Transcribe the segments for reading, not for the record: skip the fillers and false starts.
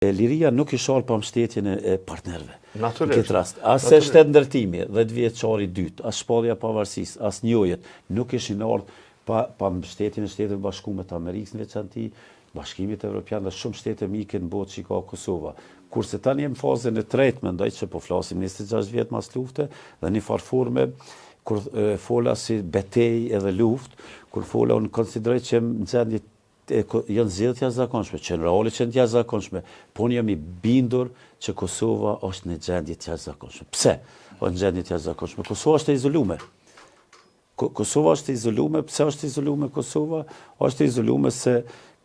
Liria nuk i shalë pa mbështetjen e partnerve. Natyrisht. Në këtë rast. As e shtetë ndërtimi, 10 vjeçari i dytë, as shpallja pavarësisë, as njohjet, nuk ishin ardhur pa mbështetjen e Shteteve Bashkuara të Amerikës në veçanti, Bashkimit Evropian dhe shumë shtete mike në botë që ka Kosova. Kurse tani jemi në fazën e tretë, mendoj që po flasim 26 vjet mas lufte dhe një farë forme kur fola si betejë edhe luftë, kur fola unë konsideroj që jam në gjendje janë zgjedhje të jashtëzakonshme, qenerale që janë të jashtëzakonshme, po unë jam i bindur që Kosova është në gjendje të jashtëzakonshme. Pse është në gjendje të jashtëzakonshme? Kosova është e izoluar. Kosova është e izoluar, pse është e izoluar Kosova? Është e izoluar se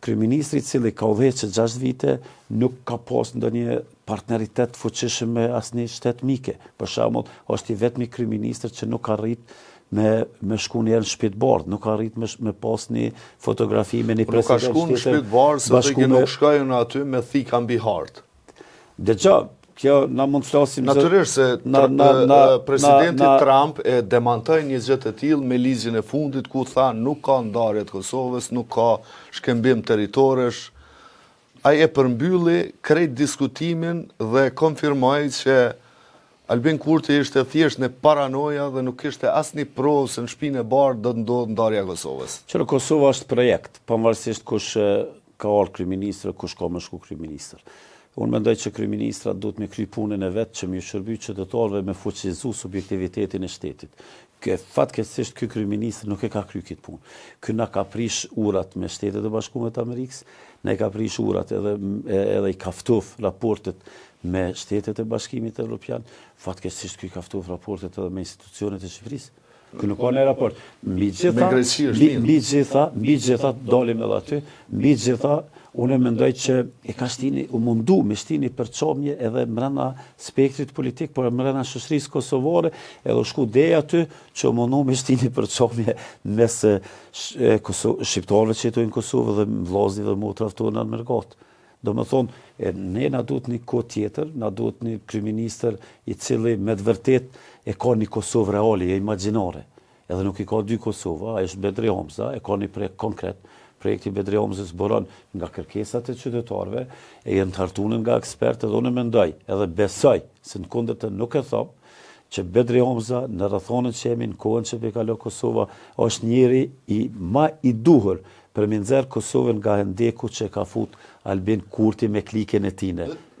kryeministri i cili ka udhëhequr 6 vite nuk ka pas ndonjë partneritet fuqishëm me asnjë shtet mike. Për shembull, është i vetmi kryeministër që nuk arrit me shku njerë në shtëpi të bardhë, nuk arrit me pas një fotografi me një president. Nuk ka shku në shtëpi të bardhë, se të nuk shkojnë aty me thika mbi hartë. Dëgja, kjo na mund të flasim... Natyrisht se presidenti Trump e demantoi një gjë të tillë me ligjin e fundit ku tha nuk ka ndarje të Kosovës, nuk ka shkembim territoresh. Ai e përmbylli krejt diskutimin dhe konfirmoi që Albin Kurti ishte thjesht në paranoja dhe nuk ishte asnjë provë se në shtëpinë e bardhë do të ndodhë ndarja e Kosovës. Qëra Kosova është projekt, pavarësisht kush ka ardhur kryeministër, kush ka më shku kryeministër. Unë mendoj që kryeministrat duhet me kry punën e vet që më shërbëj qytetarëve me fuqizu subjektivitetin e shtetit. Fatkeqësisht ky kryeministër nuk e ka kry këtë punë. Ky na ka prish urat me Shtetet e Bashkuara të Amerikës, ne ka prish urat edhe i ka ftuf raportet me Shtetet e Bashkimit Evropian, fatkeqësisht ky ka ftuf raportet edhe me institucionet e Shqipërisë. Ky nuk ka në raport. Mbi gjitha dalim edhe aty, mbi gjitha unë mendoj që e ka mundu me shtini përçamje edhe mbrana spektrit politik, por mbrana shoqërisë kosovare, edhe shku deri aty që mundu me shtini përçamje mes shqiptarëve që jetojnë në Kosovë dhe vllazërit dhe motrat tona në Mergat. Do më thonë, ne na duhet një kohë tjetër, na duhet një kryeministër i cili me të vërtet e ka një Kosovë reale, e imagjinare. Edhe nuk i ka dy Kosova, ai është Bedri Homza, e ka një projekt konkret. Projekti Bedri Homzës boron nga kërkesat e qytetarëve, e janë të hartuar nga ekspertë dhe unë mendoj, edhe besoj, se në kundërtë nuk e thom, që Bedri Homza në rrethonën që jemi në kohën që kalo Kosova është njëri ma i duhur për me nxjerr Kosovën nga hendeku që ka fut Albin Kurti me klikën e tine.